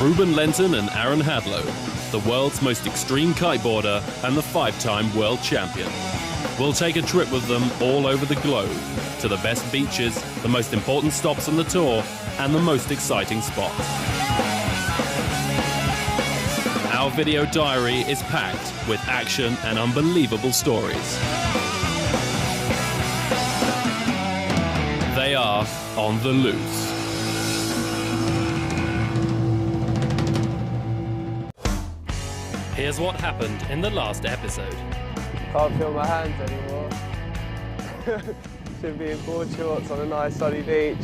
Ruben Lenton and Aaron Hadlow, the world's most extreme kiteboarder and the 5-time world champion. We'll take a trip with them all over the globe, to the best beaches, the most important stops on the tour, and the most exciting spots. Our video diary is packed with action and unbelievable stories. They are on the loose. Here's what happened in the last episode. Can't feel my hands anymore. Should be in board shorts on a nice sunny beach.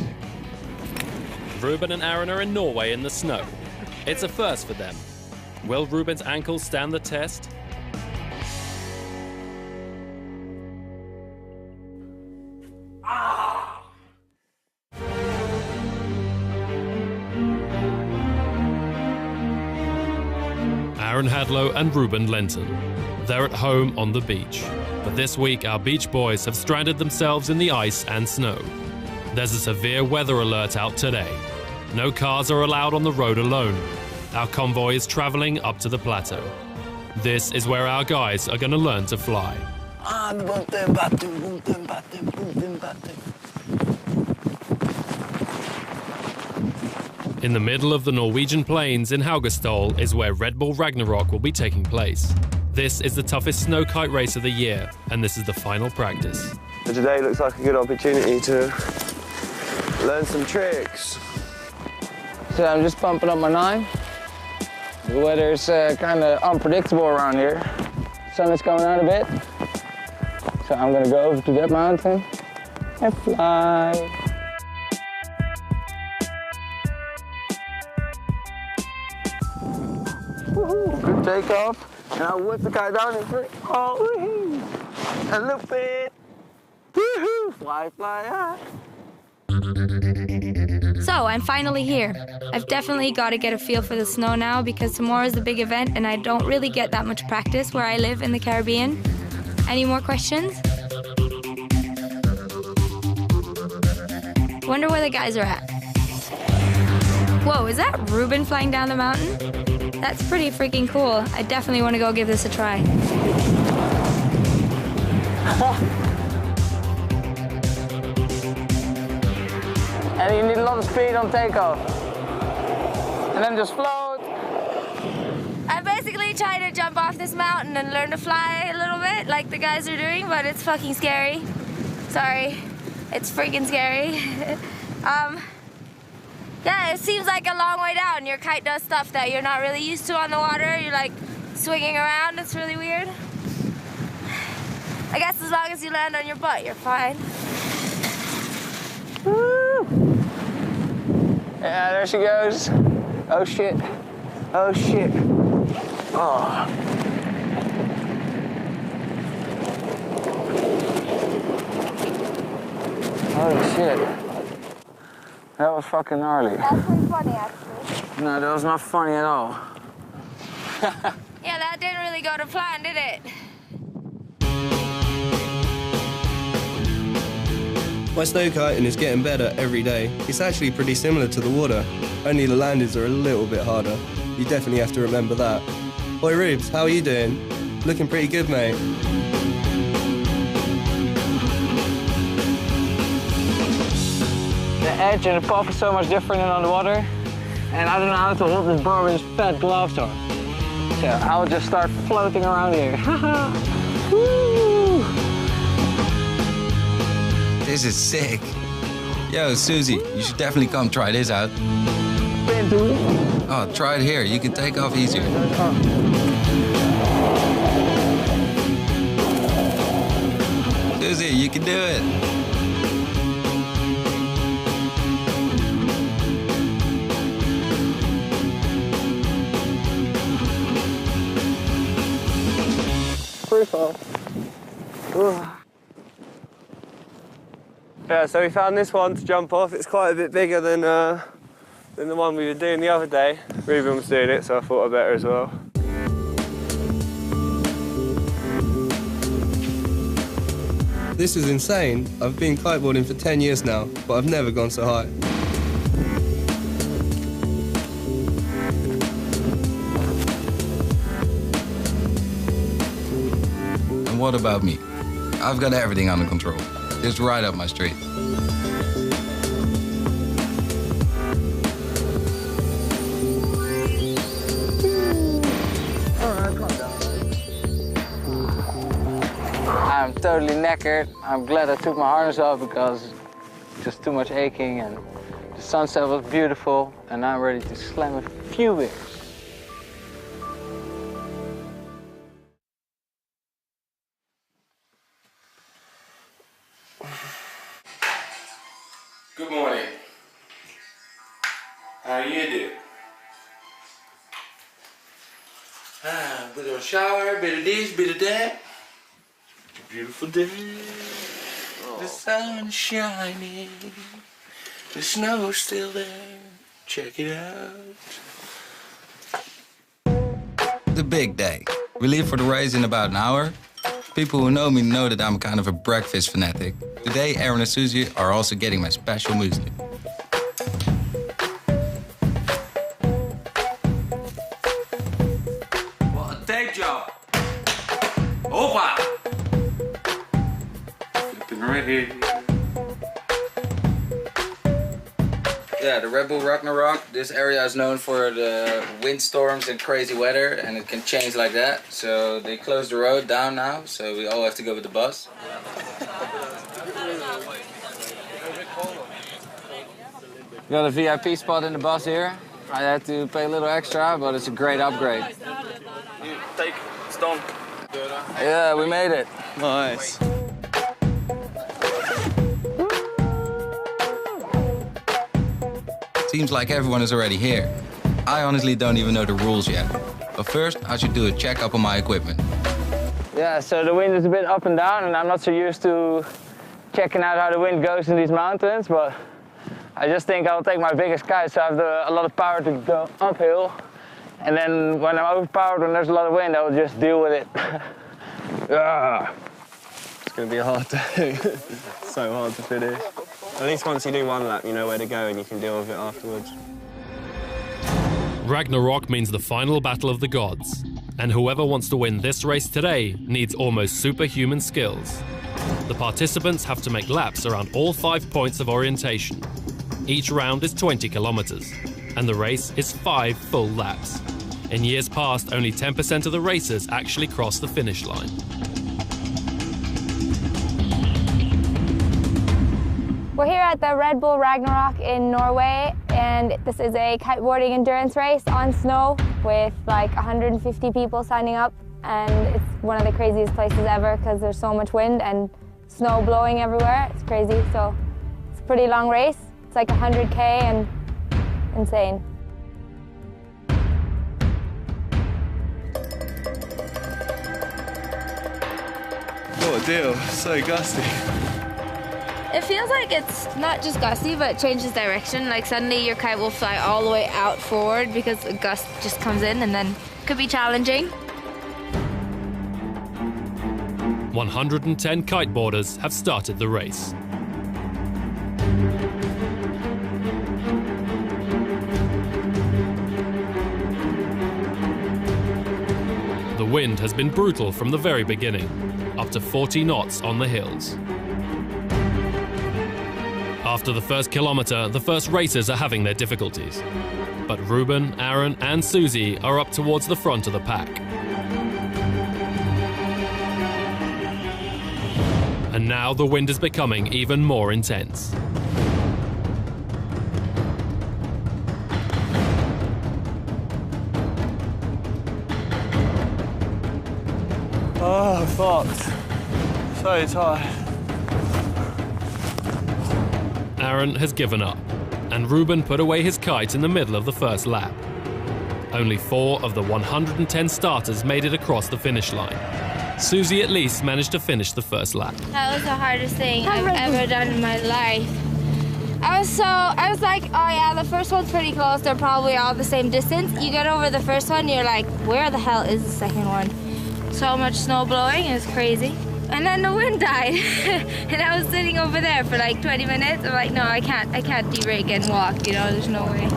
Ruben and Aaron are in Norway in the snow. It's a first for them. Will Ruben's ankles stand the test? Aaron Hadlow and Ruben Lenton. They're at home on the beach. But this week, our beach boys have stranded themselves in the ice and snow. There's a severe weather alert out today. No cars are allowed on the road alone. Our convoy is traveling up to the plateau. This is where our guys are going to learn to fly. In the middle of the Norwegian plains in Haugastol is where Red Bull Ragnarok will be taking place. This is the toughest snowkite race of the year, and this is the final practice. So today looks like a good opportunity to learn some tricks. So I'm just pumping up my 9. The weather's kind of unpredictable around here. Sun is coming out a bit. So I'm gonna go over to that mountain and fly. Good takeoff. And I'll whip the guy down and free. Oh, and loop it. Woohoo! Fly, fly, high. So, I'm finally here. I've definitely got to get a feel for the snow now because tomorrow's the big event and I don't really get that much practice where I live in the Caribbean. Any more questions? Wonder where the guys are at. Whoa, is that Ruben flying down the mountain? That's pretty freaking cool. I definitely want to go give this a try. And you need a lot of speed on takeoff. And then just float. I'm basically trying to jump off this mountain and learn to fly a little bit like the guys are doing, but it's fucking scary. Sorry, it's freaking scary. Yeah, it seems like a long way down. Your kite does stuff that you're not really used to on the water. You're like swinging around, it's really weird. I guess as long as you land on your butt, you're fine. Woo! Yeah, there she goes. Oh shit. Oh shit. Oh. Holy shit. That was fucking gnarly. That's pretty funny, actually. No, that was not funny at all. Yeah, that didn't really go to plan, did it? My snowkiting is getting better every day. It's actually pretty similar to the water, only the landings are a little bit harder. You definitely have to remember that. Oi Rubes, how are you doing? Looking pretty good, mate. The edge and the puff is so much different than on the water. And I don't know how to hold this bar with his fat gloves on. So I'll just start floating around here. Woo! This is sick. Yo, Susie, you should definitely come try this out. Oh, try it here. You can take off easier. Susie, you can do it. Free fall. Yeah, so we found this one to jump off. It's quite a bit bigger than the one we were doing the other day. Ruben was doing it, so I thought I'd better as well. This is insane. I've been kiteboarding for 10 years now, but I've never gone so high. what about me? I've got everything under control. Just right up my street. I'm totally knackered. I'm glad I took my harness off because just too much aching, and the sunset was beautiful, and I'm ready to slam a few beers. Good morning. How you do? Bit of a shower, bit of this, bit of that. Beautiful day. The sun is shining. The snow's still there. Check it out. The big day. We leave for the race in about an hour. People who know me know that I'm kind of a breakfast fanatic. Today, Aaron and Susie are also getting my special muesli. What a tape job. Hoppa! Flipping ready. Yeah, the Red Bull Ragnarok. This area is known for the windstorms and crazy weather, and it can change like that. So they closed the road down now, so we all have to go with the bus. Got a VIP spot in the bus here. I had to pay a little extra, but it's a great upgrade. You take Stone. Yeah, we made it. Nice. Seems like everyone is already here. I honestly don't even know the rules yet. But first, I should do a checkup on my equipment. Yeah, so the wind is a bit up and down, and I'm not so used to checking out how the wind goes in these mountains, but I just think I'll take my biggest kite, so I have a lot of power to go uphill. And then when I'm overpowered, when there's a lot of wind, I'll just deal with it. Yeah. It's going to be a hard day. So hard to finish. At least once you do one lap, you know where to go and you can deal with it afterwards. Ragnarok means the final battle of the gods, and whoever wants to win this race today needs almost superhuman skills. The participants have to make laps around all 5 points of orientation. Each round is 20 kilometers, and the race is 5 full laps. In years past, only 10% of the racers actually cross the finish line. We're here at the Red Bull Ragnarok in Norway, and this is a kiteboarding endurance race on snow with like 150 people signing up, and it's one of the craziest places ever because there's so much wind and snow blowing everywhere. It's crazy, so it's a pretty long race. It's like 100K and insane. What a deal, so gusty. It feels like it's not just gusty, but it changes direction. Like suddenly your kite will fly all the way out forward because a gust just comes in, and then it could be challenging. 110 kiteboarders have started the race. The wind has been brutal from the very beginning, up to 40 knots on the hills. After the first kilometer, the first racers are having their difficulties. But Ruben, Aaron and Susie are up towards the front of the pack. And now the wind is becoming even more intense. Oh, fucked. So tired. Aaron has given up, and Ruben put away his kite in the middle of the first lap. Only 4 of the 110 starters made it across the finish line. Susie at least managed to finish the first lap. That was the hardest thing I've ever done in my life. I was like, oh yeah, the first one's pretty close. They're probably all the same distance. You get over the first one, you're like, where the hell is the second one? So much snow blowing, it was crazy. And then the wind died. And I was sitting over there for like 20 minutes. I'm like, no, I can't de-rig and walk, you know, there's no way.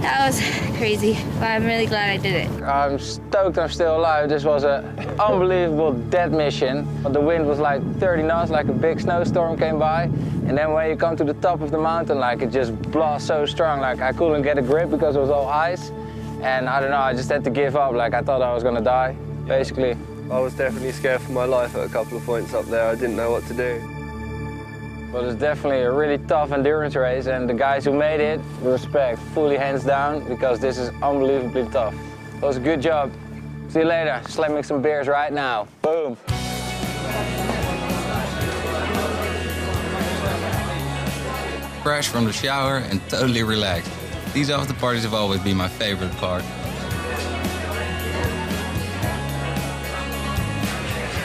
That was crazy, but I'm really glad I did it. I'm stoked I'm still alive. This was an unbelievable dead mission. The wind was like 30 knots, like a big snowstorm came by. And then when you come to the top of the mountain, like it just blasts so strong, like I couldn't get a grip because it was all ice. And I don't know, I just had to give up. Like I thought I was gonna die, basically. I was definitely scared for my life at a couple of points up there. I didn't know what to do. But it's definitely a really tough endurance race, and the guys who made it, respect, fully hands down, because this is unbelievably tough. It was a good job. See you later. Slamming some beers right now. Boom. Fresh from the shower and totally relaxed. These after parties have always been my favorite part.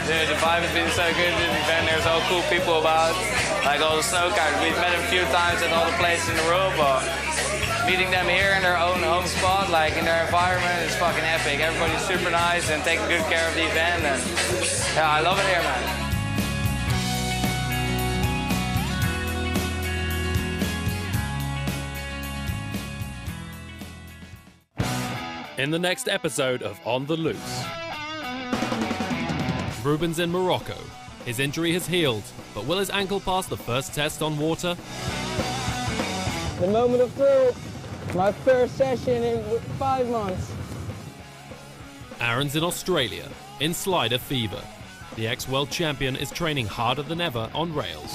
Dude, the vibe has been so good at this event. There's all cool people about, like all the Snowkite. We've met them a few times at all the places in the world, but meeting them here in their own home spot, like in their environment, is fucking epic. Everybody's super nice and taking good care of the event, and yeah, I love it here, man. In the next episode of On the Loose. Ruben's in Morocco. His injury has healed, but will his ankle pass the first test on water? The moment of truth. My first session in 5 months. Aaron's in Australia, in slider fever. The ex-world champion is training harder than ever on rails.